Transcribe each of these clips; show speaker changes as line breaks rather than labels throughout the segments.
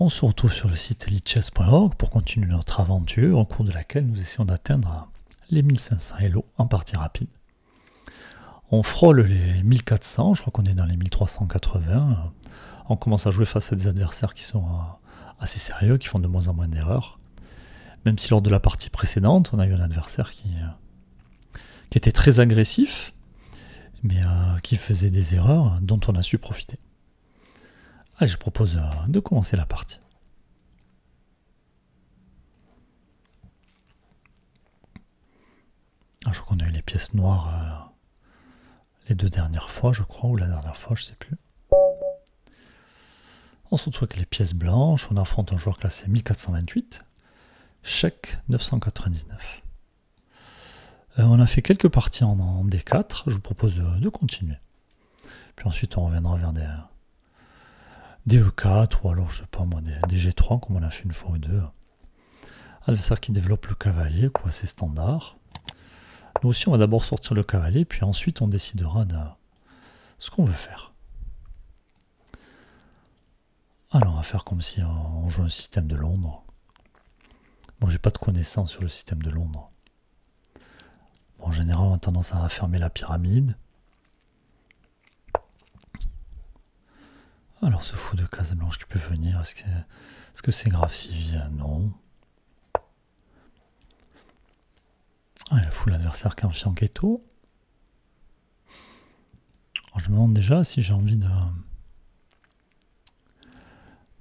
On se retrouve sur le site elitechess.org pour continuer notre aventure au cours de laquelle nous essayons d'atteindre les 1500 Elo en partie rapide. On frôle les 1400, je crois qu'on est dans les 1380. On commence à jouer face à des adversaires qui sont assez sérieux, qui font de moins en moins d'erreurs. Même si lors de la partie précédente, on a eu un adversaire qui était très agressif, mais qui faisait des erreurs dont on a su profiter. Allez, je propose de commencer la partie. Je crois qu'on a eu les pièces noires les deux dernières fois, je crois, ou la dernière fois, je sais plus. On se retrouve avec les pièces blanches, on affronte un joueur classé 1428, chèque 999. On a fait quelques parties en D4, je vous propose de continuer. Puis ensuite on reviendra vers des E4, ou alors je sais pas moi, des G3 comme on a fait une fois ou deux. Adversaire qui développe le cavalier, quoi, c'est standard. Nous aussi on va d'abord sortir le cavalier, puis ensuite on décidera de ce qu'on veut faire. Alors on va faire comme si on joue un système de Londres. Bon, j'ai pas de connaissances sur le système de Londres. Bon, en général on a tendance à fermer la pyramide. Alors ce fou de case blanche qui peut venir, est-ce que c'est grave s'il vient? Non. Il a fou l'adversaire qui a un fianchetto. Alors, je me demande déjà si j'ai envie de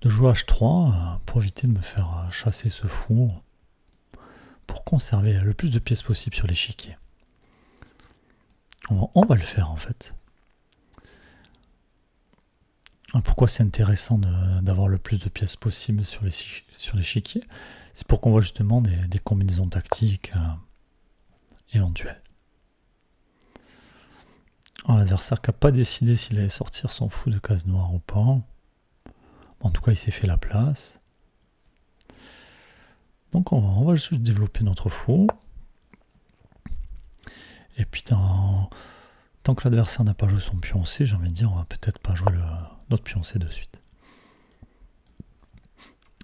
jouer H3 pour éviter de me faire chasser ce fou, pour conserver le plus de pièces possible sur l'échiquier. On va le faire en fait. Pourquoi c'est intéressant d'avoir le plus de pièces possible sur l'échiquier? C'est pour qu'on voit justement des combinaisons tactiques éventuelles. L'adversaire qui n'a pas décidé s'il allait sortir son fou de case noire ou pas. En tout cas, il s'est fait la place. Donc on va juste développer notre fou. Et puis tant que l'adversaire n'a pas joué son pion C, j'ai envie de dire, on va peut-être pas jouer notre pion C de suite.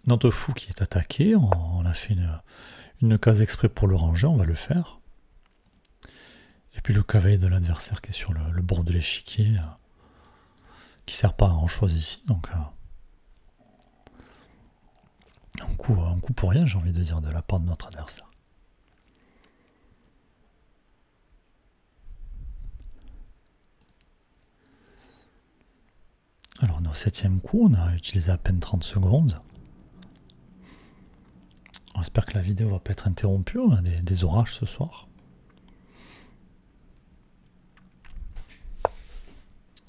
Notre fou qui est attaqué, on a fait une case exprès pour le ranger, on va le faire. Et puis le cavalier de l'adversaire qui est sur le bord de l'échiquier, qui sert pas à grand chose ici, donc un coup pour rien, j'ai envie de dire, de la part de notre adversaire. Alors on est au 7e coup, on a utilisé à peine 30 secondes. On espère que la vidéo va pas être interrompue, on a des orages ce soir.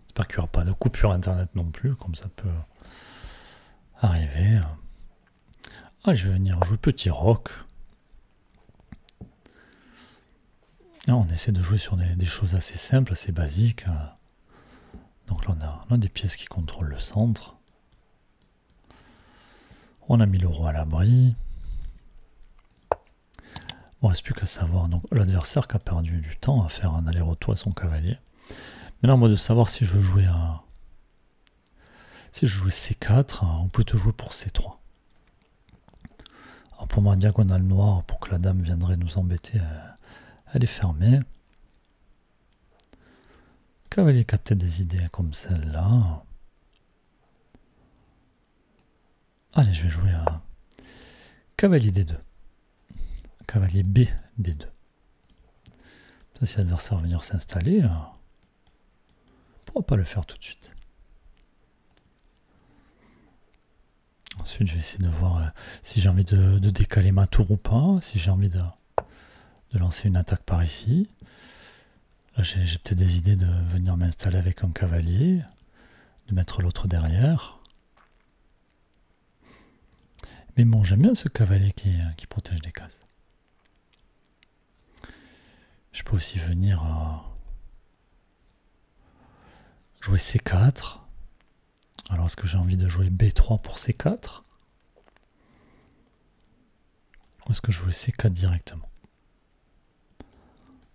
J'espère qu'il n'y aura pas de coupure internet non plus, comme ça peut arriver. Je vais venir jouer petit roc. On essaie de jouer sur des choses assez simples, assez basiques. Donc là on a des pièces qui contrôlent le centre. On a mis le roi à l'abri. Bon, il ne reste plus qu'à savoir l'adversaire qui a perdu du temps à faire un aller-retour à son cavalier. Maintenant, moi de savoir si je jouais C4 ou plutôt jouer pour C3. Alors pour ma diagonale noire, pour que la dame viendrait nous embêter, elle est fermée. Cavalier qui a peut-être des idées comme celle-là. Allez, je vais jouer à cavalier D2. Cavalier B D2. Ça, si l'adversaire va venir s'installer, on ne pourra pas le faire tout de suite. Ensuite, je vais essayer de voir si j'ai envie de décaler ma tour ou pas, si j'ai envie de lancer une attaque par ici. Là, j'ai peut-être des idées de venir m'installer avec un cavalier, de mettre l'autre derrière. Mais bon, j'aime bien ce cavalier qui protège des cases. Je peux aussi venir jouer C4. Alors, est-ce que j'ai envie de jouer B3 pour C4? Ou est-ce que je joue C4 directement?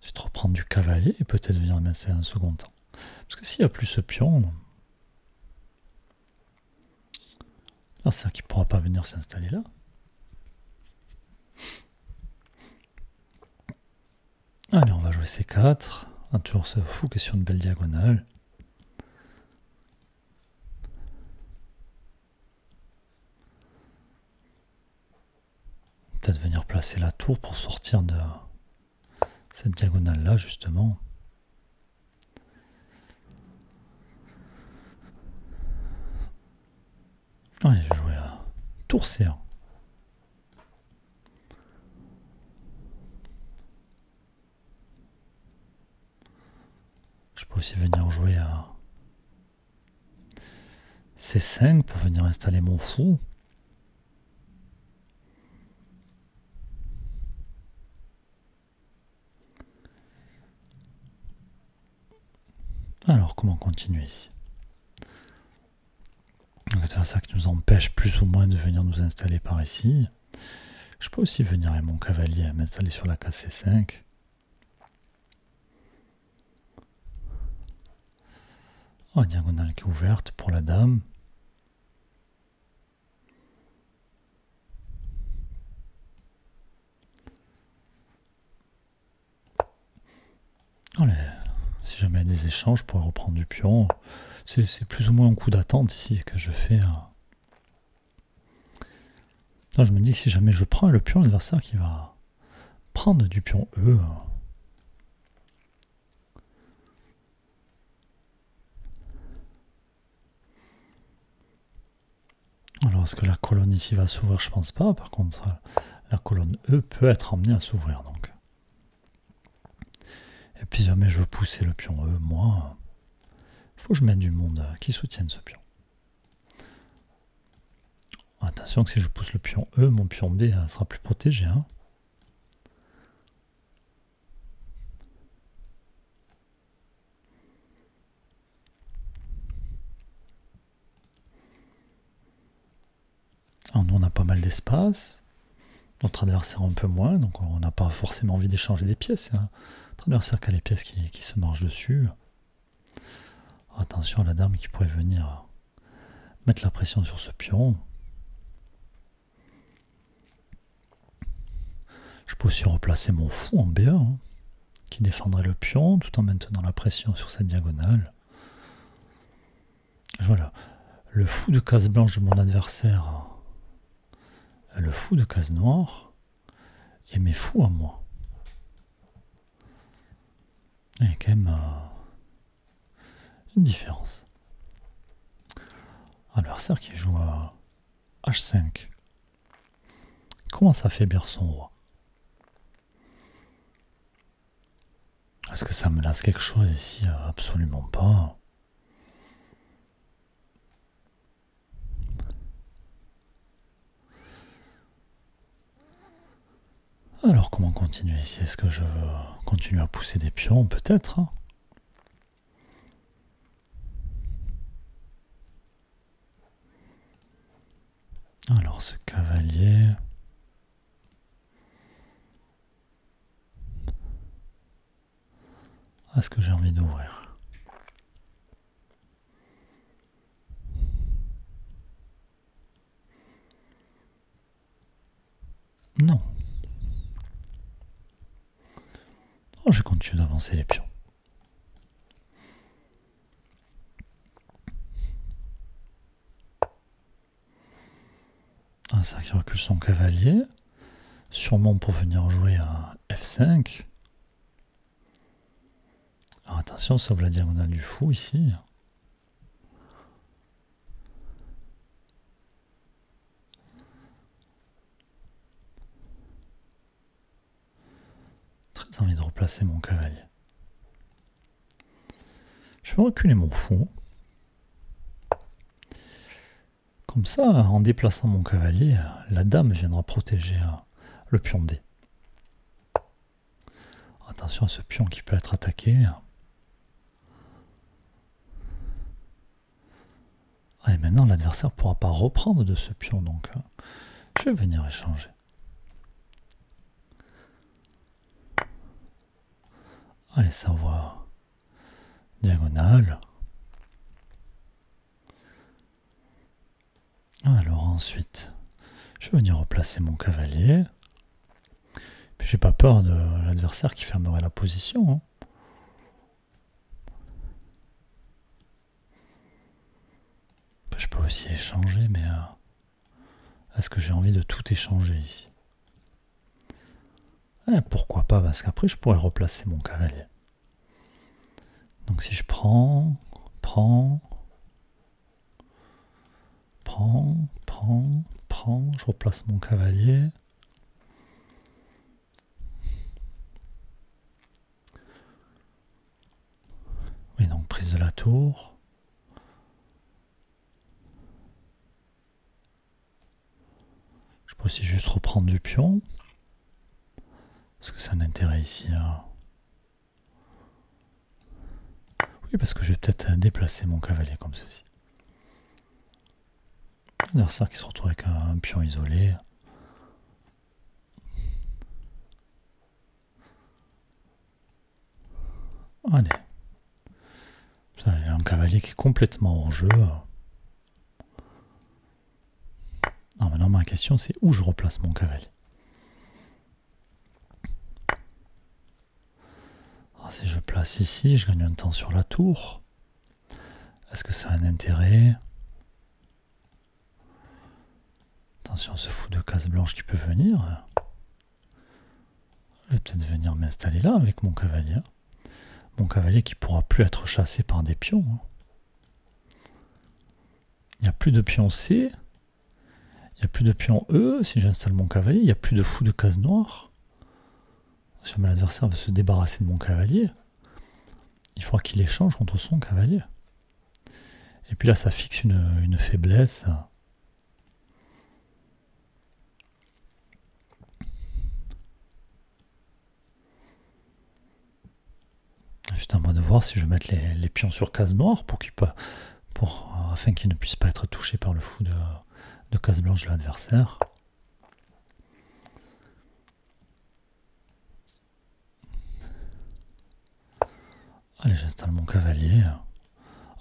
Ensuite, reprendre du cavalier et peut-être venir m'installer un second temps. Parce que s'il n'y a plus ce pion, Alors c'est qu'il ne pourra pas venir s'installer là. Allez, on va jouer C4. Ah, toujours ce fou qui est sur une belle diagonale. Peut-être venir placer la tour pour sortir de cette diagonale là justement. Allez, je vais jouer à tour C1. Je peux aussi venir jouer à C5 pour venir installer mon fou. Alors, comment continuer ici? C'est ça qui nous empêche plus ou moins de venir nous installer par ici. Je peux aussi venir avec mon cavalier m'installer sur la case C5. Oh, diagonale qui est ouverte pour la dame. Allez, si jamais il y a des échanges, je pourrais reprendre du pion. C'est plus ou moins un coup d'attente ici que je fais. Là, je me dis que si jamais je prends le pion, l'adversaire qui va prendre du pion E. Alors, est-ce que la colonne ici va s'ouvrir? Je pense pas. Par contre, la colonne E peut être amenée à s'ouvrir. Donc. Et puis, jamais je veux pousser le pion E, moi, il faut que je mette du monde qui soutienne ce pion. Attention que si je pousse le pion E, mon pion D sera plus protégé. Hein. Alors, nous, on a pas mal d'espace. Notre adversaire un peu moins, donc on n'a pas forcément envie d'échanger les pièces. Hein. Notre adversaire qui a les pièces qui se marchent dessus. Attention à la dame qui pourrait venir mettre la pression sur ce pion. Je peux aussi replacer mon fou en B1, hein, qui défendrait le pion tout en maintenant la pression sur cette diagonale. Voilà. Le fou de case blanche de mon adversaire, le fou de case noire, et mes fous à moi. Il y a quand même une différence. Adversaire qui joue à H5 commence à affaiblir son roi. Est-ce que ça menace quelque chose ici? Absolument pas. Alors comment continuer ici? Est-ce que je veux continuer à pousser des pions? Peut-être. Hein. Alors ce cavalier... Est-ce que j'ai envie d'ouvrir? Non. Oh, je continue d'avancer les pions. Ah, ça qui recule son cavalier. Sûrement pour venir jouer à F5. Alors attention, sauve la diagonale du fou ici. Très envie de replacer mon cavalier. Je vais reculer mon fou. Comme ça, en déplaçant mon cavalier, la dame viendra protéger le pion D. Attention à ce pion qui peut être attaqué. Et maintenant, l'adversaire ne pourra pas reprendre de ce pion, donc je vais venir échanger. Allez, ça ouvre diagonale. Alors ensuite, je vais venir replacer mon cavalier. Puis j'ai pas peur de l'adversaire qui fermerait la position. Hein. Je peux aussi échanger, mais est-ce que j'ai envie de tout échanger ici? Pourquoi pas, parce qu'après je pourrais replacer mon cavalier. Donc si je prends, je replace mon cavalier. Oui, donc prise de la tour. Je peux aussi juste reprendre du pion. Est-ce que c'est un intérêt ici hein? Oui, parce que je vais peut-être déplacer mon cavalier comme ceci. L'adversaire qui se retrouve avec un pion isolé. Allez. Il y a un cavalier qui est complètement hors jeu. Alors maintenant, ma question, c'est où je replace mon cavalier. Alors, si je place ici, je gagne un temps sur la tour. Est-ce que ça a un intérêt? Attention, ce fou de case blanche qui peut venir. Je vais peut-être venir m'installer là avec mon cavalier. Mon cavalier qui ne pourra plus être chassé par des pions. Il n'y a plus de pion C. Il n'y a plus de pion E. Si j'installe mon cavalier, il n'y a plus de fou de case noire. Si jamais l'adversaire veut se débarrasser de mon cavalier, il faudra qu'il échange contre son cavalier. Et puis là, ça fixe une faiblesse. Juste à moi de voir si je vais mettre les pions sur case noire afin qu'ils ne puissent pas être touchés par le fou de case blanche de l'adversaire. Allez, j'installe mon cavalier.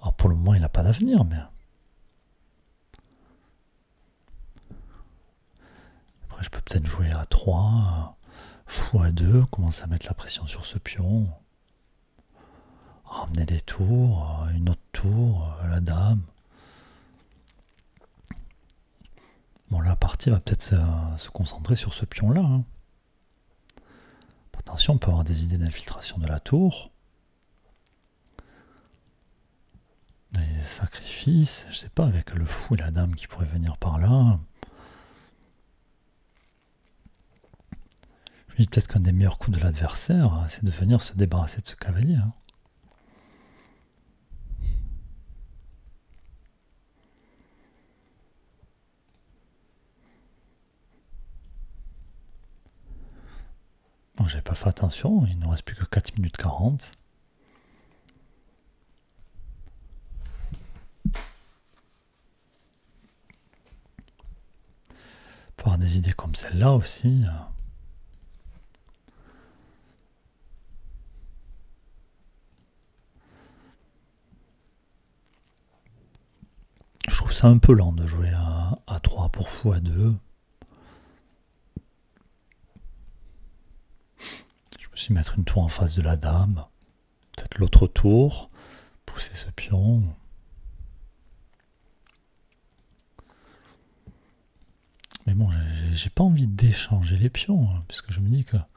Alors pour le moment, il n'a pas d'avenir, mais... Après, je peux peut-être jouer à 3, fou à 2, commencer à mettre la pression sur ce pion. Ramener des tours, une autre tour, la dame. Bon, la partie va peut-être se concentrer sur ce pion-là. Hein. Attention, on peut avoir des idées d'infiltration de la tour. Des sacrifices, je sais pas, avec le fou et la dame qui pourraient venir par là. Je me dis peut-être qu'un des meilleurs coups de l'adversaire, c'est de venir se débarrasser de ce cavalier. Hein. Bon, j'avais pas fait attention, il ne reste plus que 4 minutes 40. Pour avoir des idées comme celle-là aussi. Je trouve ça un peu lent de jouer à 3 pour fou à 2. Je peux aussi mettre une tour en face de la dame. Peut-être l'autre tour. Pousser ce pion. Mais bon, j'ai pas envie d'échanger les pions, hein, puisque je me dis que là,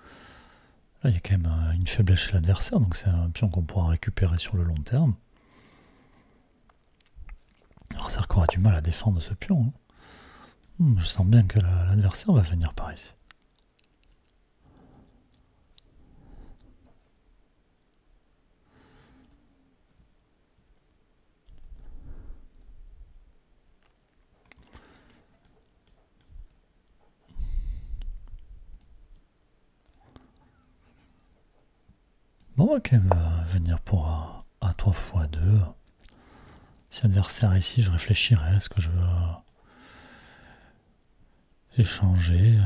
il y a quand même une faiblesse chez l'adversaire, donc c'est un pion qu'on pourra récupérer sur le long terme. L'adversaire aura du mal à défendre ce pion. Hein. Je sens bien que l'adversaire va venir par ici. Bon, on va quand même venir pour à 3 fois 2. Si l'adversaire ici, je réfléchirais, est-ce que je veux échanger?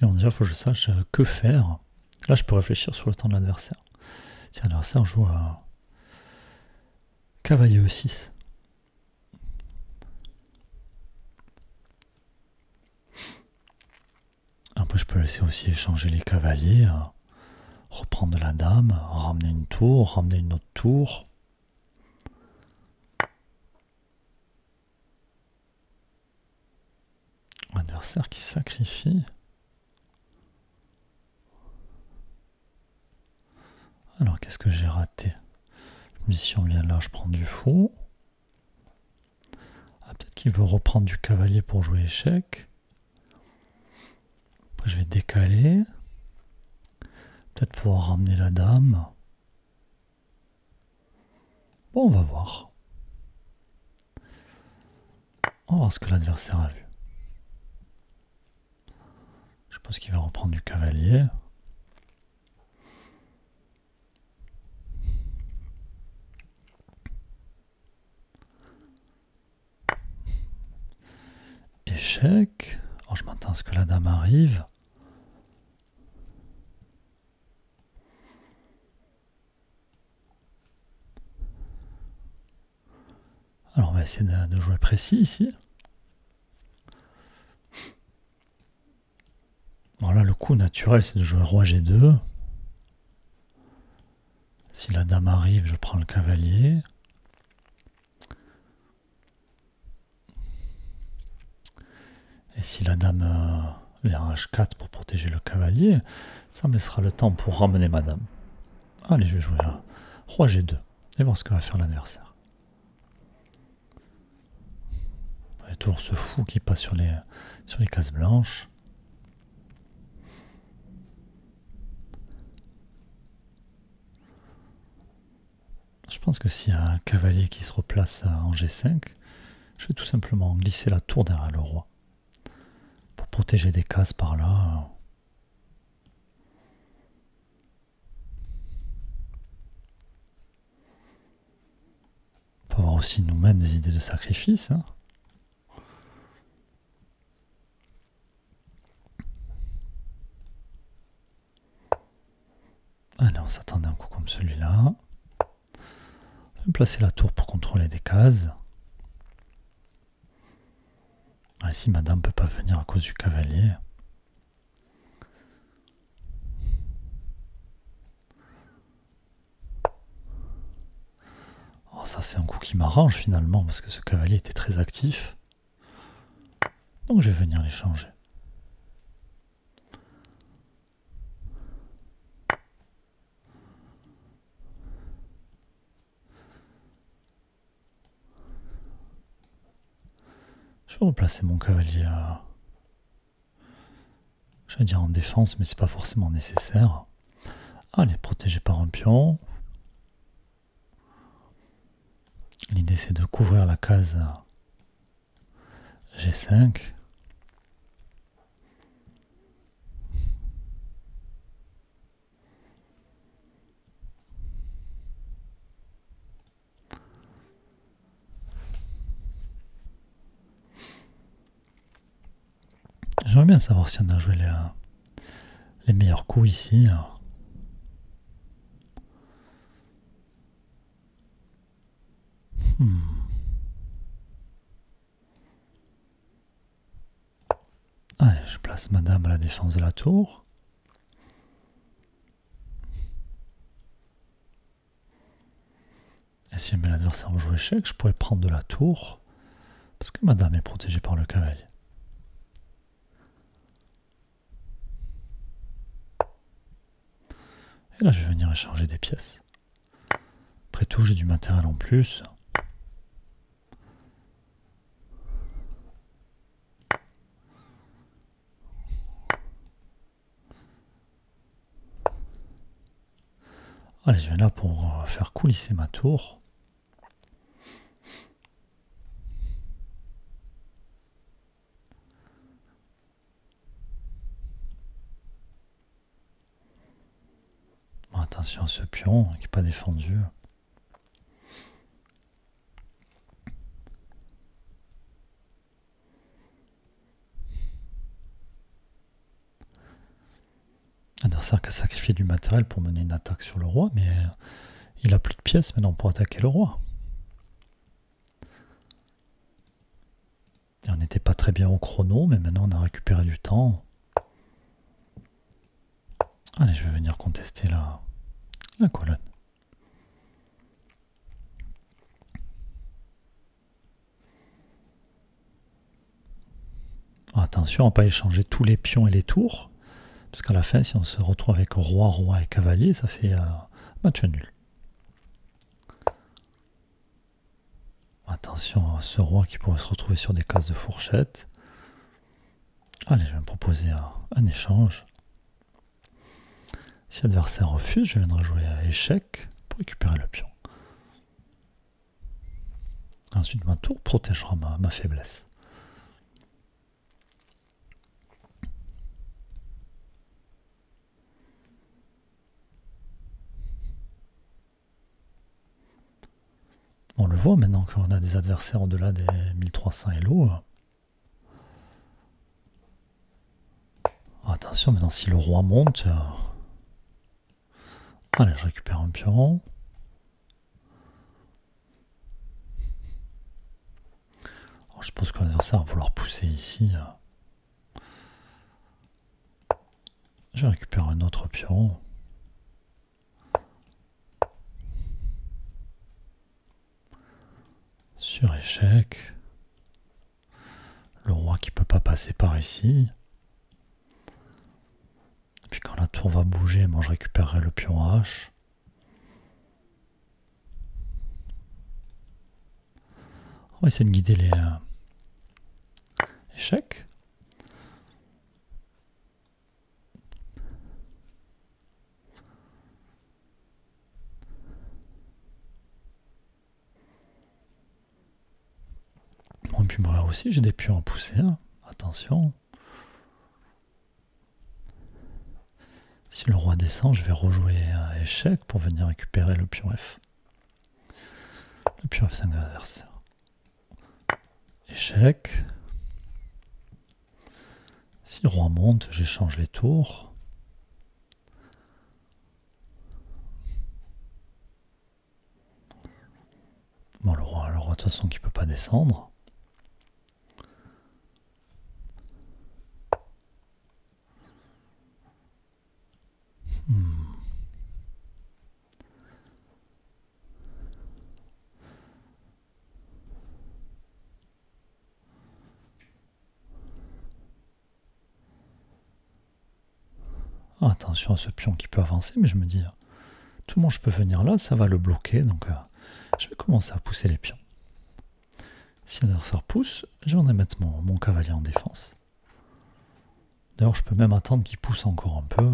Mais déjà, il faut que je sache que faire. Là, je peux réfléchir sur le temps de l'adversaire. Si l'adversaire joue à cavalier E6, Après, je peux laisser aussi échanger les cavaliers, reprendre la dame, ramener une tour, ramener une autre tour. Adversaire qui sacrifie. Alors, qu'est-ce que j'ai raté? Si on vient là, je prends du fou. Ah, peut-être qu'il veut reprendre du cavalier pour jouer échec. Après, je vais décaler. Peut-être pouvoir ramener la dame. Bon, on va voir. On va voir ce que l'adversaire a vu. Je pense qu'il va reprendre du cavalier. Échec. Alors, je m'attends à ce que la dame arrive. Alors, on va essayer de jouer précis ici. Alors là, le coup naturel, c'est de jouer roi G2. Si la dame arrive, je prends le cavalier. Et si la dame vient H4 pour protéger le cavalier, ça me laissera le temps pour ramener ma dame. Allez, je vais jouer roi G2 et voir ce que va faire l'adversaire. Il y a toujours ce fou qui passe sur les cases blanches. Je pense que s'il y a un cavalier qui se replace en G5, je vais tout simplement glisser la tour derrière le roi. Pour protéger des cases par là. On peut avoir aussi nous-mêmes des idées de sacrifice. Hein. Allez, on s'attendait à un coup comme celui-là. Je vais placer la tour pour contrôler des cases. Ici, madame ne peut pas venir à cause du cavalier. Oh, ça, c'est un coup qui m'arrange finalement, parce que ce cavalier était très actif. Donc, je vais venir l'échanger. Je vais replacer mon cavalier je vais dire en défense, mais c'est pas forcément nécessaire. Allez, protégé par un pion. L'idée c'est de couvrir la case G5. J'aimerais bien savoir si on a joué les meilleurs coups ici. Allez, je place madame à la défense de la tour. Et si jamais l'adversaire joue échec, je pourrais prendre de la tour. Parce que madame est protégée par le cavalier. Et là, je vais venir échanger des pièces. Après tout, j'ai du matériel en plus. Allez, je viens là pour faire coulisser ma tour. Bon, attention à ce pion qui n'est pas défendu. L'adversaire qui a sacrifié du matériel pour mener une attaque sur le roi, mais il a plus de pièces maintenant pour attaquer le roi. Et on n'était pas très bien au chrono, mais maintenant on a récupéré du temps. Allez, je vais venir contester la colonne. Attention à ne pas échanger tous les pions et les tours, parce qu'à la fin, si on se retrouve avec roi, roi et cavalier, ça fait match nul. Attention à ce roi qui pourrait se retrouver sur des cases de fourchette. Allez, je vais me proposer un échange. Si l'adversaire refuse, je viendrai jouer à échec pour récupérer le pion. Ensuite, ma tour protégera ma faiblesse. On le voit maintenant qu'on a des adversaires au-delà des 1300 Elo. Attention, maintenant si le roi monte... Allez, je récupère un pion. Alors, je pense que l'adversaire va vouloir pousser ici. Je récupère un autre pion. Sur échec. Le roi qui peut pas passer par ici. Et puis quand la tour va bouger, moi je récupérerai le pion H. On va essayer de guider les échecs. Bon, et puis moi aussi j'ai des pions à pousser. Hein. Attention. Si le roi descend, je vais rejouer un échec pour venir récupérer le pion F. Le pion F5 de l'adversaire. Échec. Si le roi monte, j'échange les tours. Bon, le roi de toute façon qui ne peut pas descendre. Attention à ce pion qui peut avancer, mais je me dis, tout le monde je peux venir là, ça va le bloquer, donc je vais commencer à pousser les pions. Si l'adversaire pousse, je vais mettre mon cavalier en défense. D'ailleurs, je peux même attendre qu'il pousse encore un peu.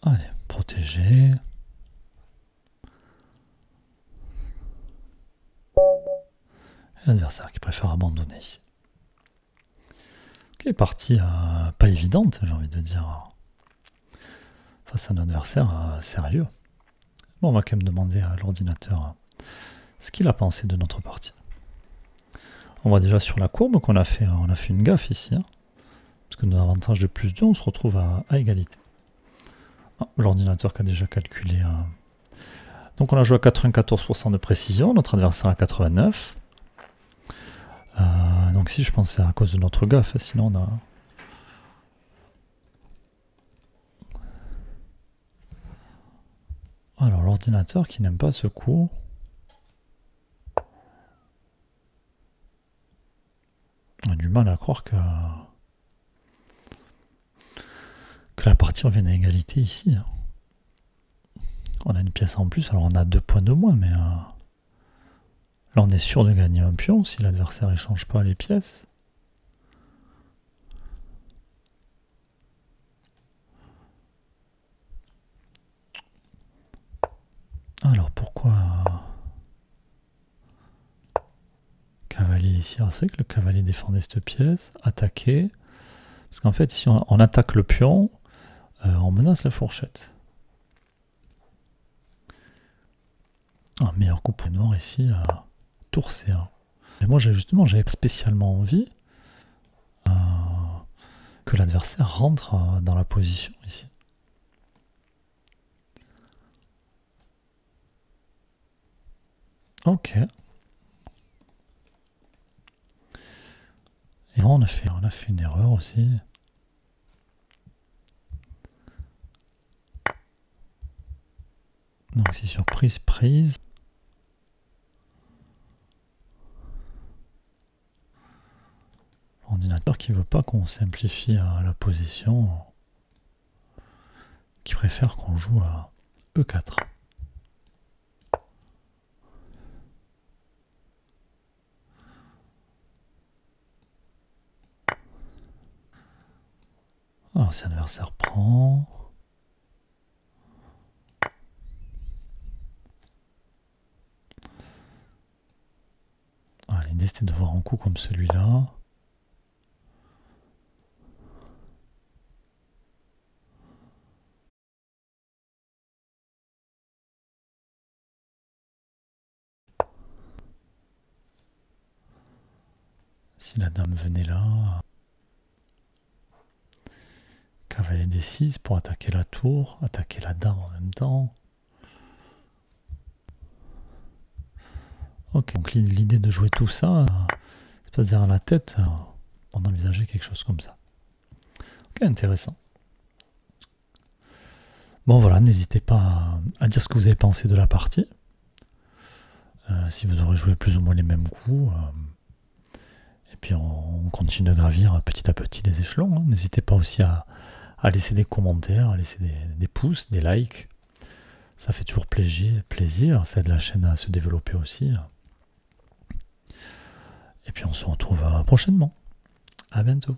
Allez, protéger. Et l'adversaire qui préfère abandonner ici. Ok, partie pas évidente, j'ai envie de dire, face à un adversaire sérieux. Bon, on va quand même demander à l'ordinateur ce qu'il a pensé de notre partie. On voit déjà sur la courbe qu'on a fait une gaffe ici. Hein, parce que nos avantages de plus 2, on se retrouve à égalité. Ah, l'ordinateur qui a déjà calculé. Donc on a joué à 94% de précision, notre adversaire à 89%. Donc si je pensais à cause de notre gaffe, sinon on a... Alors l'ordinateur qui n'aime pas ce coup. On a du mal à croire que la partie revienne à égalité ici. On a une pièce en plus, alors on a 2 points de moins, mais là on est sûr de gagner un pion si l'adversaire échange pas les pièces. Alors pourquoi cavalier ici? Alors c'est vrai que le cavalier défendait cette pièce, attaquer. Parce qu'en fait, si on attaque le pion, on menace la fourchette. Un meilleur coup pour noir ici, tour C1. Et moi, j'avais spécialement envie que l'adversaire rentre dans la position ici. Ok. Et on a fait une erreur aussi. Donc c'est sur prise. Ordinateur qui veut pas qu'on simplifie la position, qui préfère qu'on joue à E4. Alors si l'adversaire prend... L'idée c'était de voir un coup comme celui-là. Si la dame venait là, cavalier D6 pour attaquer la tour, attaquer la dame en même temps. Ok, donc l'idée de jouer tout ça, se passe derrière la tête, on envisageait quelque chose comme ça. Ok, intéressant. Bon voilà, n'hésitez pas à dire ce que vous avez pensé de la partie. Si vous aurez joué plus ou moins les mêmes coups. Et puis on continue de gravir petit à petit les échelons. N'hésitez pas aussi à laisser des commentaires, à laisser des pouces, des likes. Ça fait toujours plaisir, ça aide la chaîne à se développer aussi. Et puis on se retrouve prochainement. À bientôt.